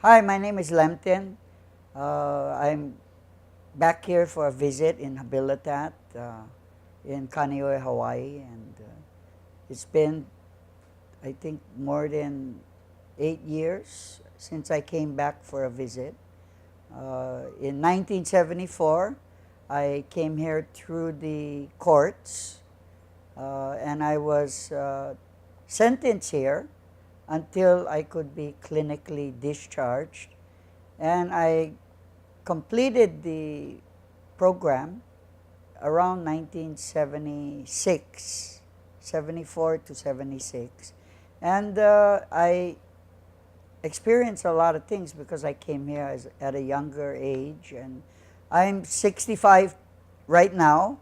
Hi, my name is Lemton. I'm back here for a visit in Habilitat in Kaneohe, Hawaii, and it's been, I think, more than 8 years since I came back for a visit. In 1974, I came here through the courts, and I was sentenced here until I could be clinically discharged. And I completed the program around 1976, 74 to 76. And I experienced a lot of things because I came here at a younger age. And I'm 65 right now.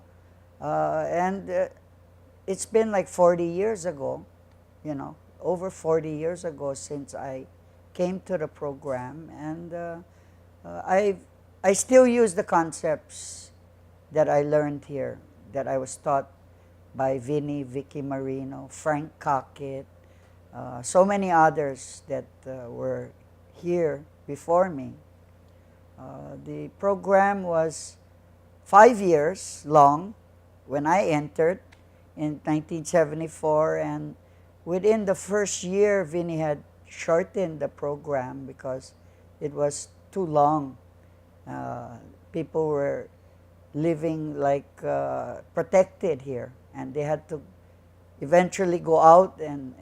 And it's been like 40 years ago, over 40 years ago since I came to the program. And I still use the concepts that I learned here, that I was taught by Vicky Marino, Frank Cockett, so many others that were here before me. The program was 5 years long when I entered in 1974, and within the first year, Vinny had shortened the program because it was too long. People were living like protected here, and they had to eventually go out and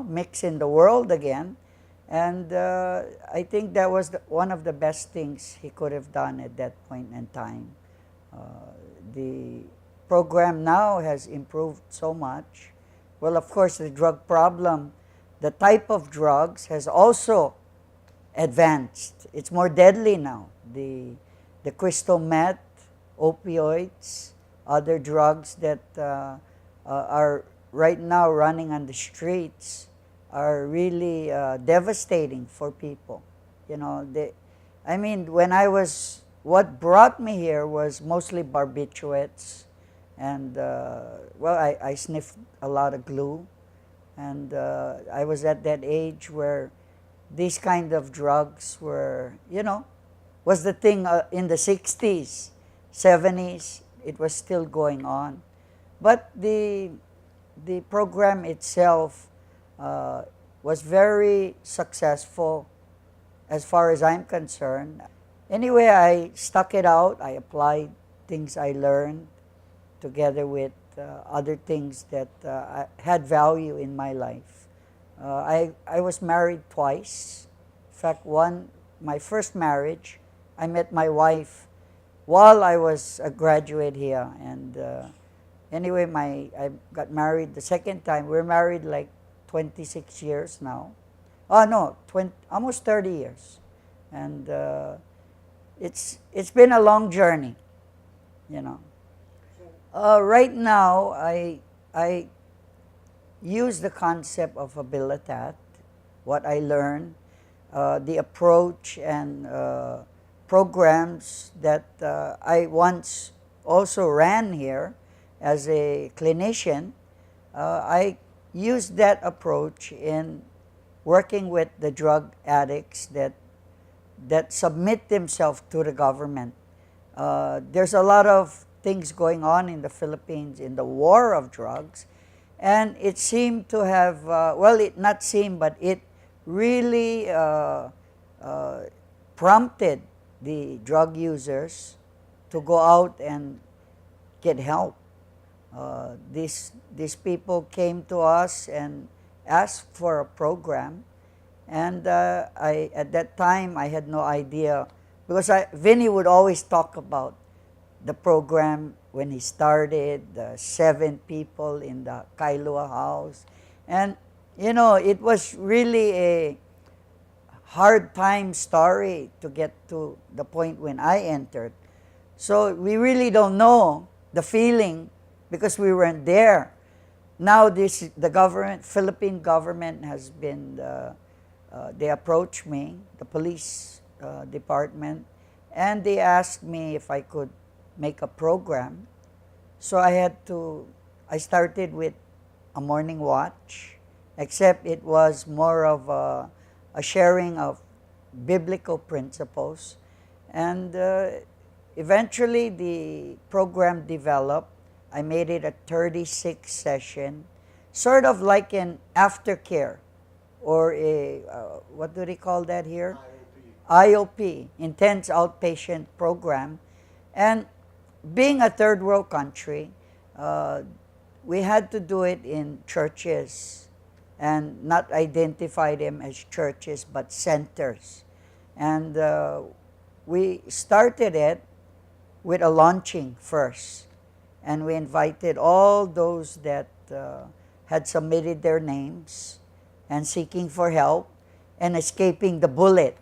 mix in the world again. And I think that was one of the best things he could have done at that point in time. The program now has improved so much. Well, of course, the drug problem, the type of drugs has also advanced. It's more deadly now. The crystal meth, opioids, other drugs that are right now running on the streets are really devastating for people. What brought me here was mostly barbiturates, and I sniffed a lot of glue, and I was at that age where these kind of drugs were, was the thing in the 60s, 70s. It was still going on. But the program itself was very successful as far as I'm concerned. Anyway, I stuck it out. I applied things I learned together with other things that had value in my life. I was married twice. In fact, my first marriage, I met my wife while I was a graduate here. And anyway, I got married the second time. We're married like 26 years now. Oh no, almost 30 years. And it's been a long journey, Right now, I use the concept of Habilitat, what I learned, the approach and programs that I once also ran here as a clinician. I used that approach in working with the drug addicts that submit themselves to the government. There's a lot of things going on in the Philippines in the war of drugs, and it seemed to have, but it really prompted the drug users to go out and get help. These people came to us and asked for a program, and at that time I had no idea, because Vinny would always talk about the program when he started, the 7 people in the Kailua house. And, it was really a hard time story to get to the point when I entered. So we really don't know the feeling because we weren't there. Now the government, Philippine government has been, they approached me, the police department, and they asked me if I could make a program. So I started with a morning watch, except it was more of a sharing of biblical principles. And eventually the program developed. I made it a 36 session, sort of like an aftercare or a, what do they call that here? IOP, Intense Outpatient Program. And being a third world country, we had to do it in churches and not identify them as churches but centers. And we started it with a launching first. And we invited all those that had submitted their names and seeking for help and escaping the bullet,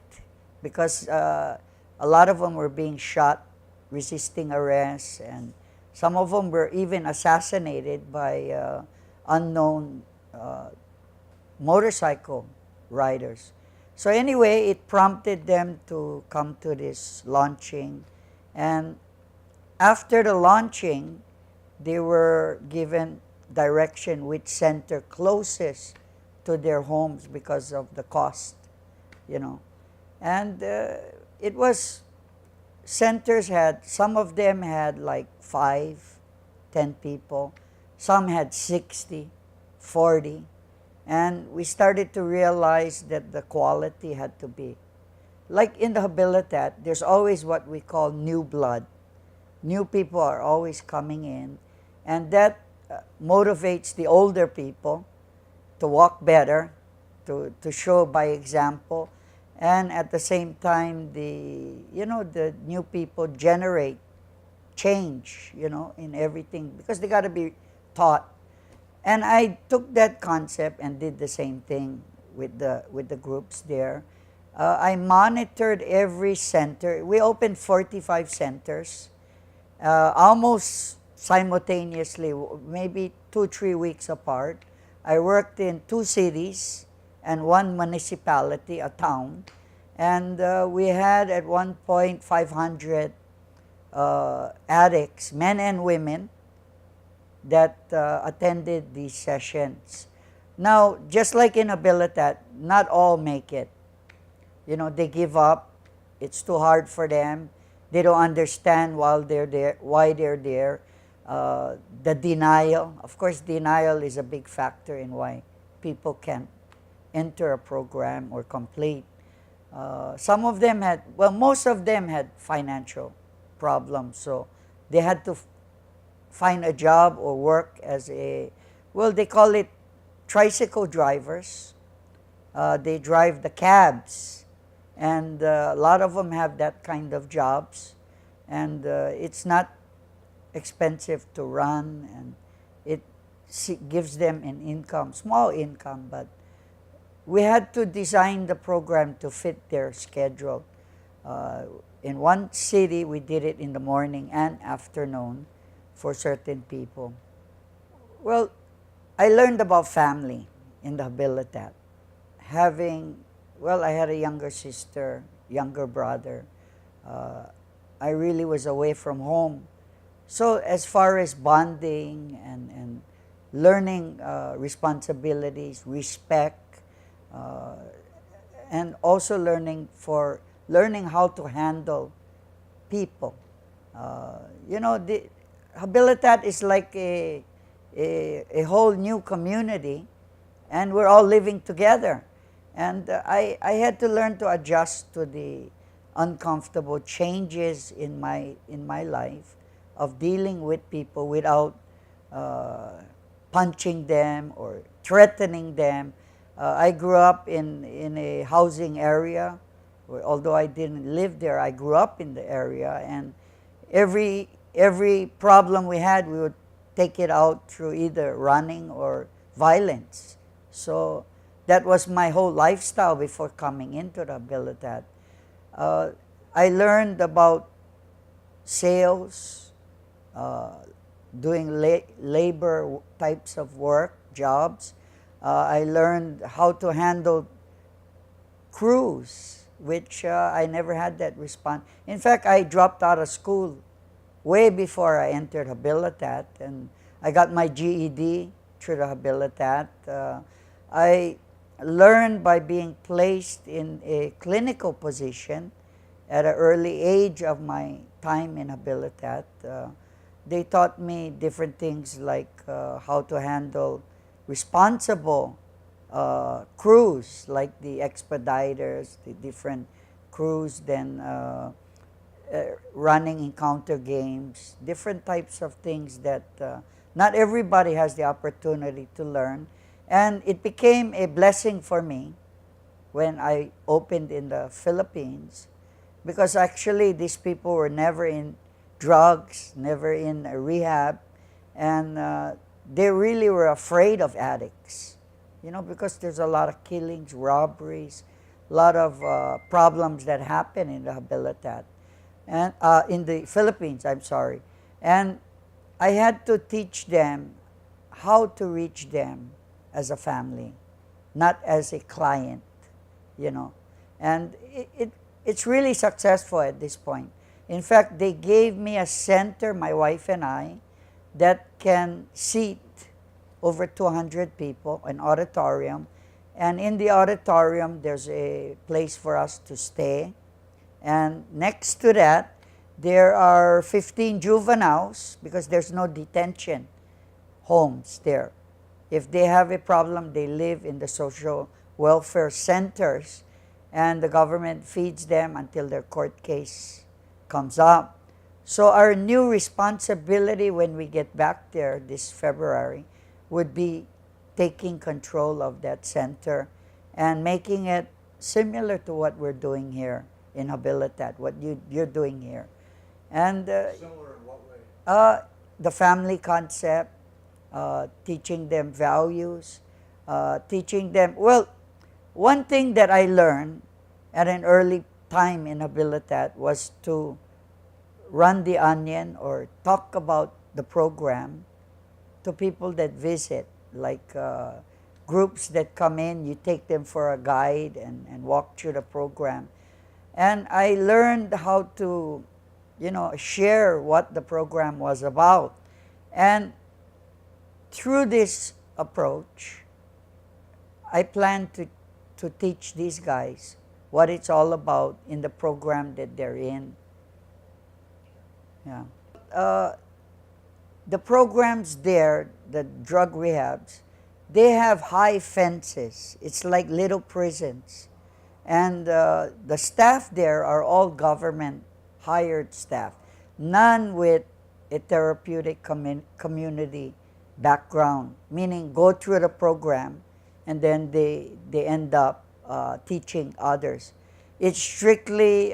because a lot of them were being shot, resisting arrest, and some of them were even assassinated by unknown motorcycle riders. So anyway, it prompted them to come to this launching. And after the launching, they were given direction which center closest to their homes because of the cost, you know. And it was, centers had, some of them had like 5, 10 people. Some had 60, 40. And we started to realize that the quality had to be. Like in the Habilitat, there's always what we call new blood. New people are always coming in. And that motivates the older people to walk better, to show by example. And at the same time, the new people generate change, in everything, because they got to be taught. And I took that concept and did the same thing with the groups there. I monitored every center. We opened 45 centers, almost simultaneously, maybe 2-3 weeks apart. I worked in 2 cities and 1 municipality, a town. And we had at one point 500 addicts, men and women, that attended these sessions. Now, just like in Habilitat, not all make it. They give up. It's too hard for them. They don't understand why they're there. The denial. Of course, denial is a big factor in why people can't enter a program or complete. Some of them had, most of them had financial problems, so they had to find a job or work as they call it tricycle drivers. They drive the cabs, and a lot of them have that kind of jobs, and it's not expensive to run, and it gives them an income, small income, but we had to design the program to fit their schedule. In one city, we did it in the morning and afternoon for certain people. Well, I learned about family in the Habilitat. I had a younger sister, younger brother. I really was away from home. So as far as bonding and learning responsibilities, respect, and also learning how to handle people. The Habilitat is like a whole new community, and we're all living together. And I had to learn to adjust to the uncomfortable changes in my life of dealing with people without punching them or threatening them. I grew up in a housing area, although I didn't live there. I grew up in the area, and every problem we had, we would take it out through either running or violence. So that was my whole lifestyle before coming into the Habilitat. I learned about sales, doing labor types of work, jobs. I learned how to handle crews, which I never had that response. In fact, I dropped out of school way before I entered Habilitat, and I got my GED through the Habilitat. I learned by being placed in a clinical position at an early age of my time in Habilitat. They taught me different things like how to handle responsible crews, like the expediters, the different crews, then running encounter games, different types of things that not everybody has the opportunity to learn. And it became a blessing for me when I opened in the Philippines, because actually these people were never in drugs, never in a rehab, and they really were afraid of addicts, because there's a lot of killings, robberies, a lot of problems that happen in the Habilitat, and in the Philippines, I'm sorry. And I had to teach them how to reach them as a family, not as a client. And it's really successful at this point. In fact, they gave me a center, my wife and I, that can seat over 200 people, an auditorium. And in the auditorium, there's a place for us to stay. And next to that, there are 15 juveniles, because there's no detention homes there. If they have a problem, they live in the social welfare centers, and the government feeds them until their court case comes up. So our new responsibility when we get back there this February would be taking control of that center and making it similar to what we're doing here in Habilitat, what you're doing here. And similar in what way? The family concept, teaching them values, teaching them, well, one thing that I learned at an early time in Habilitat was to run the onion or talk about the program to people that visit, like groups that come in, you take them for a guide and walk through the program. And I learned how to, share what the program was about. And through this approach, I plan to teach these guys what it's all about in the program that they're in. Yeah. The programs there, the drug rehabs, they have high fences. It's like little prisons. And the staff there are all government hired staff, none with a therapeutic community background, meaning go through the program and then they end up teaching others. It's strictly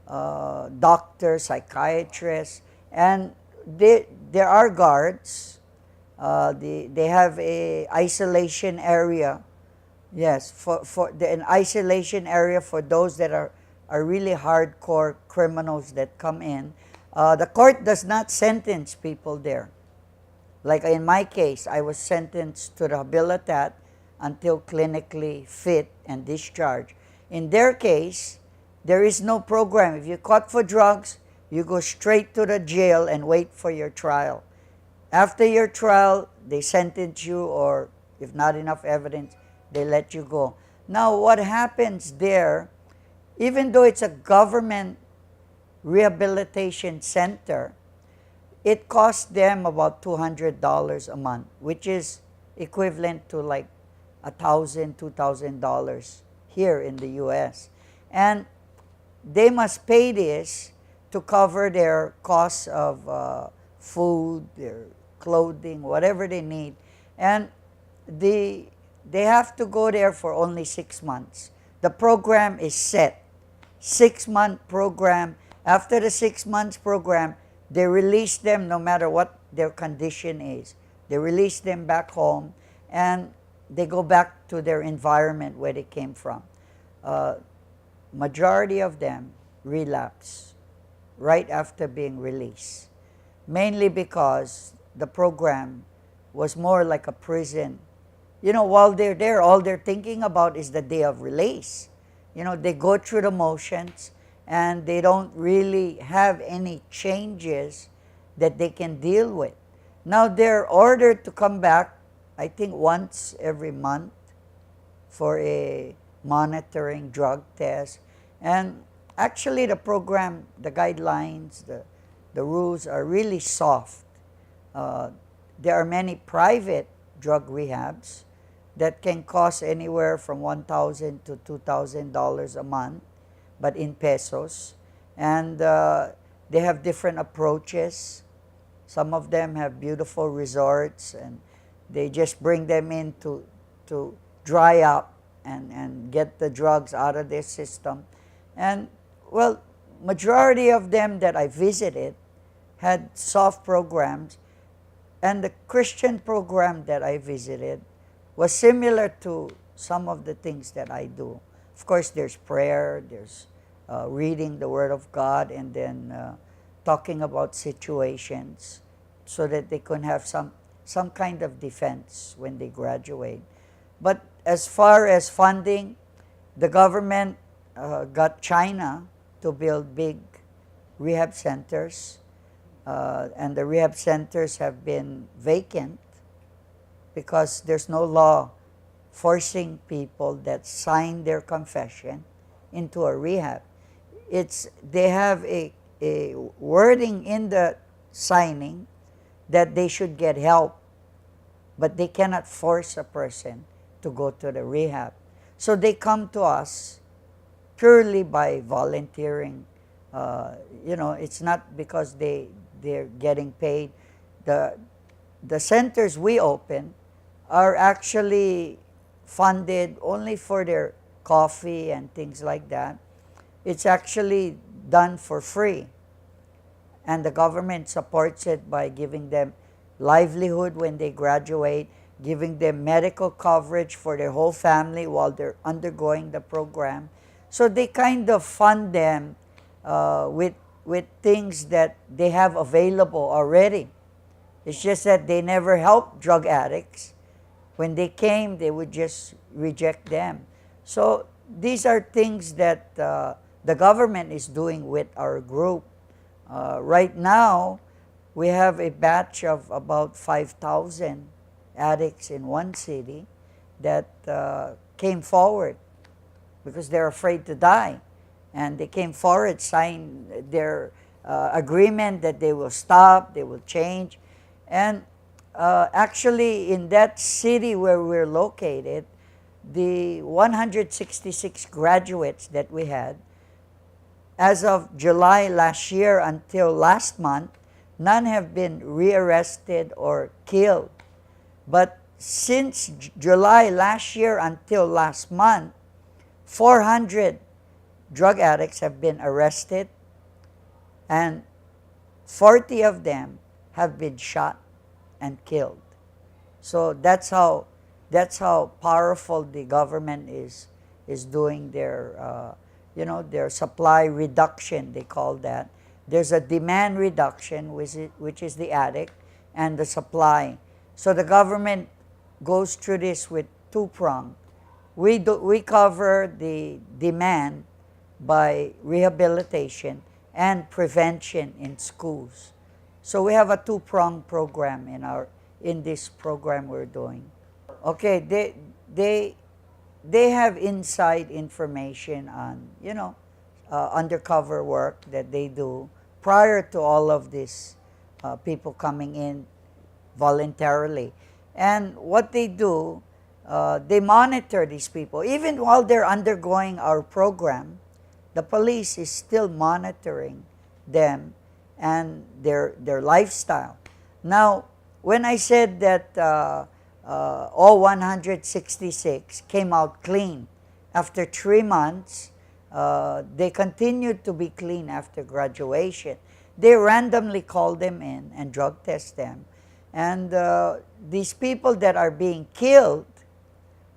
doctors, psychiatrists, and there are guards. They have a isolation area. Yes, an isolation area for those that are really hardcore criminals that come in. The court does not sentence people there. Like in my case, I was sentenced to the Habilitat until clinically fit and discharged. In their case, there is no program. If you're caught for drugs, you go straight to the jail and wait for your trial. After your trial, they sentence you, or if not enough evidence, they let you go. Now, what happens there, even though it's a government rehabilitation center, it costs them about $200 a month, which is equivalent to like $1,000, $2,000 here in the U.S. And they must pay this to cover their costs of food, their clothing, whatever they need. And they have to go there for only 6 months. The program is set. 6-month program. After the 6 months program, they release them no matter what their condition is. They release them back home and they go back to their environment where they came from. Majority of them relapse right after being released, mainly because the program was more like a prison. While they're there, all they're thinking about is the day of release. They go through the motions and they don't really have any changes that they can deal with. Now they're ordered to come back, I think once every month for a monitoring drug test. And actually the program, the guidelines, the rules are really soft. Uh, there are many private drug rehabs that can cost anywhere from $1,000 to $2,000 a month, but in pesos. And they have different approaches. Some of them have beautiful resorts, and they just bring them in to dry up and get the drugs out of their system. And well, majority of them that I visited had soft programs, and the Christian program that I visited was similar to some of the things that I do. Of course, there's prayer, there's reading the Word of God, and then talking about situations so that they can have some kind of defense when they graduate. But as far as funding, the government got China to build big rehab centers, and the rehab centers have been vacant because there's no law forcing people that sign their confession into a rehab. They have a wording in the signing that they should get help, but they cannot force a person to go to the rehab. So they come to us purely by volunteering. It's not because they're getting paid. The centers we open are actually funded only for their coffee and things like that. It's actually done for free. And the government supports it by giving them livelihood when they graduate, giving them medical coverage for their whole family while they're undergoing the program. So they kind of fund them with things that they have available already. It's just that they never helped drug addicts. When they came, they would just reject them. So these are things that the government is doing with our group. Right now, we have a batch of about 5,000 addicts in one city that came forward because they're afraid to die. And they came forward, signed their agreement that they will stop, they will change. And actually, in that city where we're located, the 166 graduates that we had, as of July last year until last month, none have been rearrested or killed. But since July last year until last month, 400 drug addicts have been arrested, and 40 of them have been shot and killed. So that's how powerful the government is doing their their supply reduction, they call that. There's a demand reduction, which is the addict, and the supply. So the government goes through this with two-pronged. We cover the demand by rehabilitation and prevention in schools. So we have a two-pronged program in this program we're doing. Okay, they have inside information on undercover work that they do prior to all of this people coming in voluntarily. And what they do, they monitor these people. Even while they're undergoing our program, the police is still monitoring them and their lifestyle. Now, when I said that all 166 came out clean after 3 months, they continued to be clean after graduation. They randomly call them in and drug test them. And these people that are being killed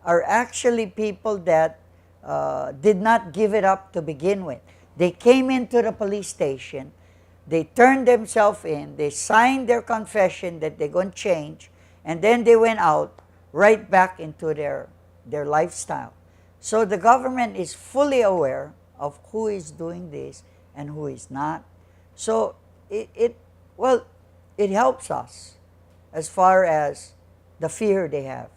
are actually people that did not give it up to begin with. They came into the police station, they turned themselves in, they signed their confession that they're going to change, and then they went out right back into their lifestyle. So the government is fully aware of who is doing this and who is not. So it helps us as far as the fear they have.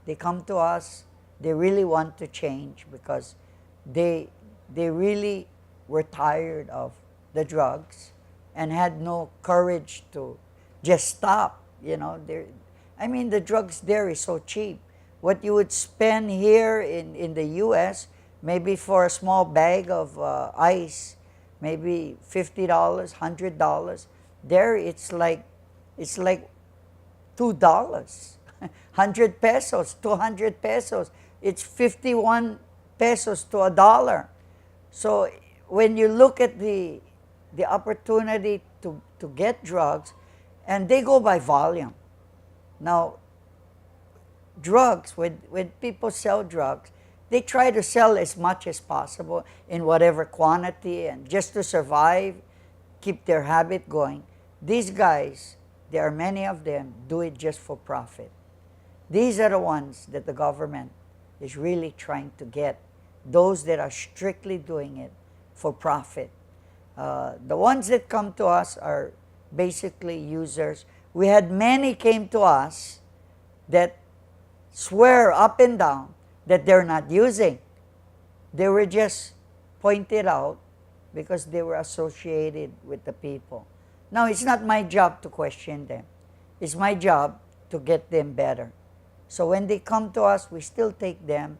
They come to us They really want to change because they they really were tired of the drugs and had no courage to just stop. I mean, the drugs there is so cheap. What you would spend here in the U.S., maybe for a small bag of ice, maybe $50, $100. There, it's like $2, 100 pesos, 200 pesos. It's 51 pesos to a dollar. So when you look at the opportunity to get drugs, and they go by volume. Now, drugs, when people sell drugs, they try to sell as much as possible in whatever quantity and just to survive, keep their habit going. These guys, there are many of them, do it just for profit. These are the ones that the government is really trying to get, those that are strictly doing it for profit. The ones that come to us are basically users. We had many came to us that swear up and down that they're not using. They were just pointed out because they were associated with the people. Now, it's not my job to question them. It's my job to get them better. So when they come to us, we still take them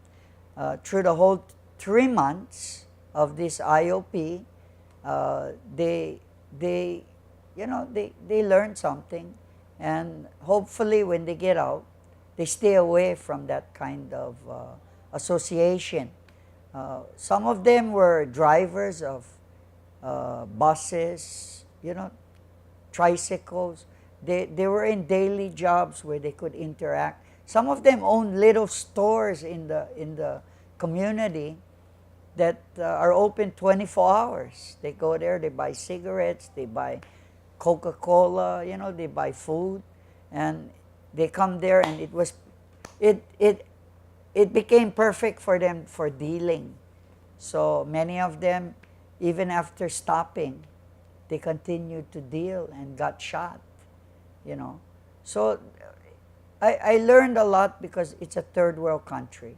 through the whole 3 months of this IOP. They learn something, and hopefully when they get out, they stay away from that kind of association. Some of them were drivers of buses, tricycles. They were in daily jobs where they could interact. Some of them owned little stores in the community that are open 24 hours. They go there, they buy cigarettes, they buy Coca-Cola, they buy food, and they come there, and it became perfect for them for dealing. So many of them, even after stopping, they continued to deal and got shot. So I learned a lot because it's a third world country.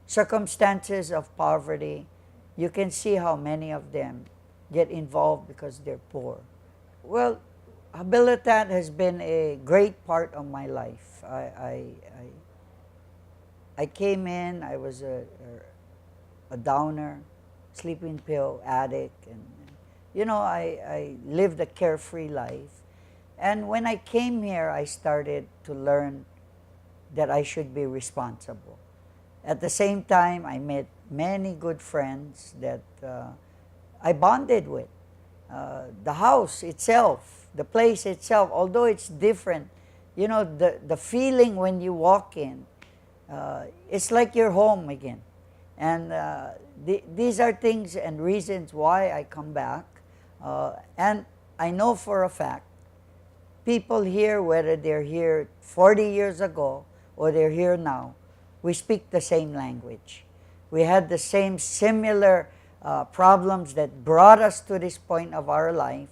Circumstances of poverty, you can see how many of them get involved because they're poor. Well, Habilitat has been a great part of my life. I came in, I was a downer, sleeping pill addict, and I lived a carefree life. And when I came here, I started to learn that I should be responsible. At the same time, I met many good friends that I bonded with. The house itself, the place itself, although it's different, the feeling when you walk in, it's like you're home again. And these are things and reasons why I come back. And I know for a fact, people here, whether they're here 40 years ago or they're here now, we speak the same language. We had the same similar problems that brought us to this point of our life.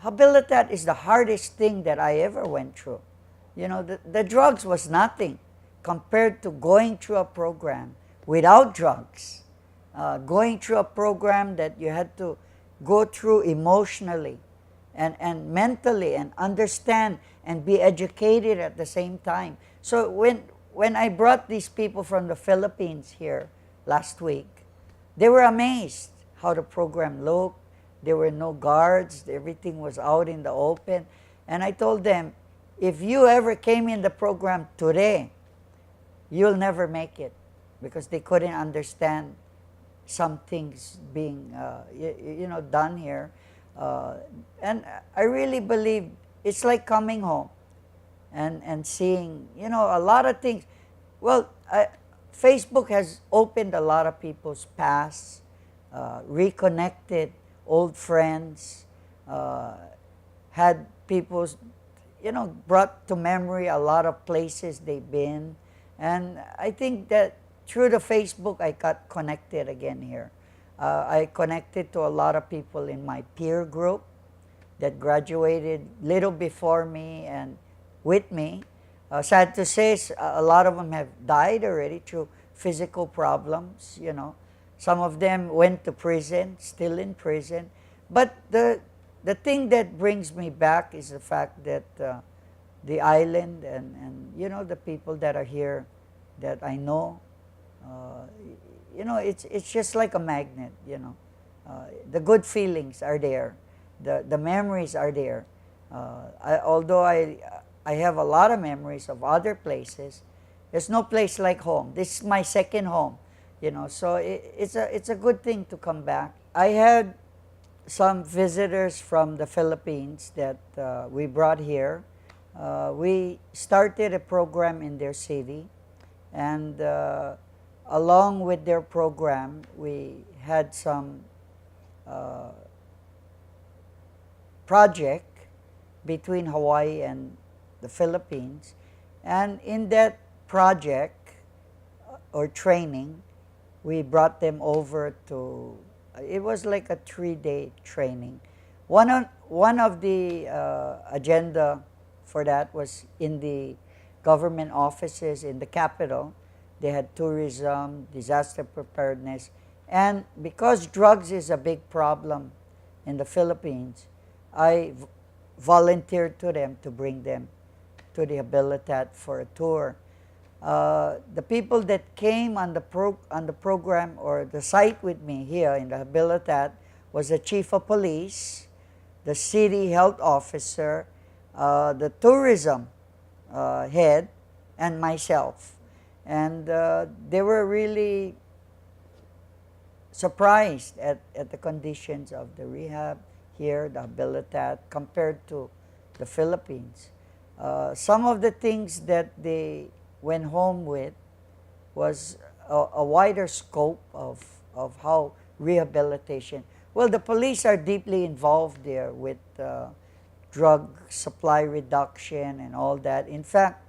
Habilitat is the hardest thing that I ever went through. The drugs was nothing compared to going through a program without drugs, going through a program that you had to go through emotionally and mentally and understand and be educated at the same time. So when I brought these people from the Philippines here last week, they were amazed how the program looked. There were no guards. Everything was out in the open. And I told them, if you ever came in the program today, you'll never make it, because they couldn't understand some things being done here. And I really believe it's like coming home and seeing, a lot of things. Well, Facebook has opened a lot of people's pasts, reconnected old friends, had people, brought to memory a lot of places they've been. And I think that through the Facebook, I got connected again here. I connected to a lot of people in my peer group that graduated little before me and with me. Sad to say, a lot of them have died already through physical problems, you know. Some of them went to prison, still in prison. But the thing that brings me back is the fact that the island and you know, the people that are here that I know, uh, you know, it's just like a magnet, you know. The good feelings are there, the memories are there. Although I have a lot of memories of other places, there's no place like home. This is my second home, you know. So it's a good thing to come back. I had some visitors from the Philippines that we brought here. We started a program in their city, and along with their program, we had some uh, project between Hawaii and the Philippines. And in that project or training, we brought them over to, it was like a 3-day training. One of the agenda for that was in the government offices in the capital. They had tourism, disaster preparedness, and because drugs is a big problem in the Philippines, I volunteered to them to bring them to the Habilitat for a tour. The people that came on the program or the site with me here in the Habilitat was the chief of police, the city health officer, the tourism head, and myself. And they were really surprised at the conditions of the rehab here, the Habilitat, compared to the Philippines. Some of the things that they went home with was a wider scope of how rehabilitation. Well, the police are deeply involved there with drug supply reduction and all that. In fact,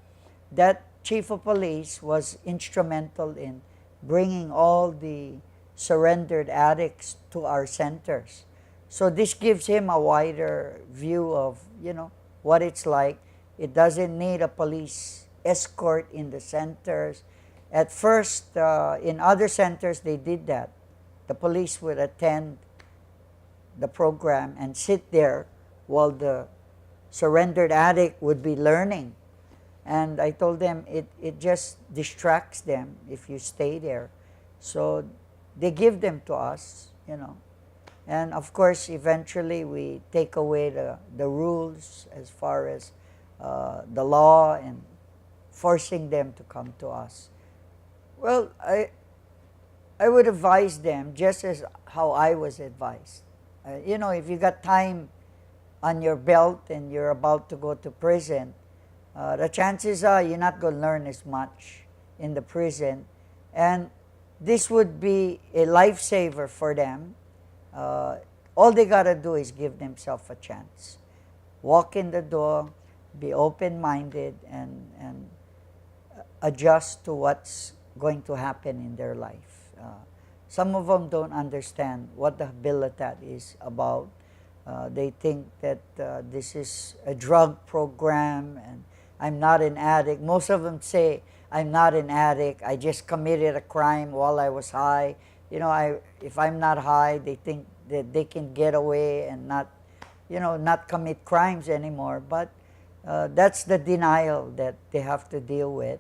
that chief of police was instrumental in bringing all the surrendered addicts to our centers. So this gives him a wider view of, you know, what it's like. It doesn't need a police escort in the centers. At first, in other centers, they did that. The police would attend the program and sit there while the surrendered addict would be learning. And I told them it just distracts them if you stay there. So they give them to us, you know. And of course, eventually we take away the rules as far as the law and forcing them to come to us. Well, I would advise them just as how I was advised. You know, if you got time on your belt and you're about to go to prison, the chances are you're not going to learn as much in the prison. And this would be a lifesaver for them. All they got to do is give themselves a chance. Walk in the door, be open-minded, and adjust to what's going to happen in their life. Some of them don't understand what the Habilitat is about. They think that this is a drug program and I'm not an addict. Most of them say, I'm not an addict. I just committed a crime while I was high. You know, if I'm not high, they think that they can get away and not, you know, not commit crimes anymore. But that's the denial that they have to deal with.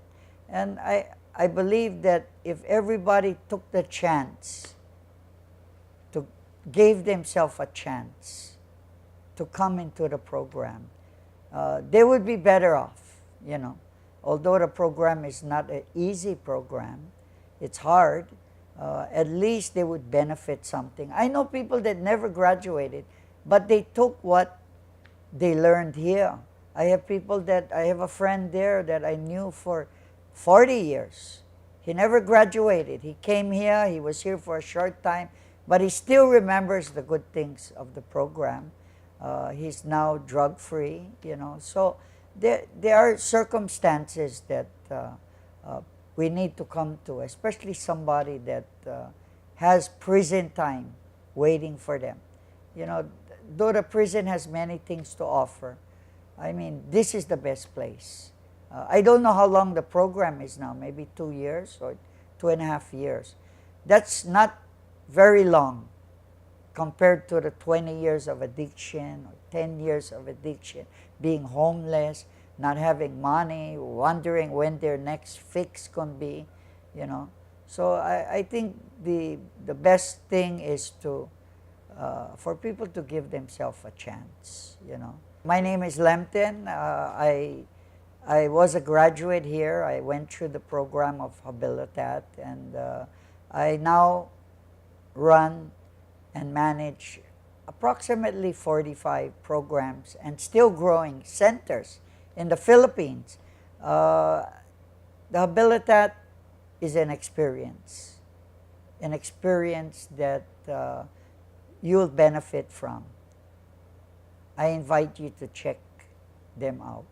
And I believe that if everybody took the chance to give themselves a chance to come into the program, they would be better off, you know. Although the program is not an easy program, it's hard, at least they would benefit something. I know people that never graduated, but they took what they learned here. I have a friend there that I knew for 40 years. He never graduated. He came here, he was here for a short time, but he still remembers the good things of the program. He's now drug-free, you know. So there are circumstances that we need to come to, especially somebody that has prison time waiting for them. You know, though the prison has many things to offer, I mean, this is the best place. I don't know how long the program is now, maybe 2 years or 2.5 years. That's not very long compared to the 20 years of addiction or 10 years of addiction, being homeless, not having money, wondering when their next fix can be, you know. So I think the best thing is to for people to give themselves a chance, you know. My name is Lemton. I was a graduate here. I went through the program of Habilitat, and I now run and manage approximately 45 programs and still growing centers in the Philippines. The Habilitat is an experience that you'll benefit from. I invite you to check them out.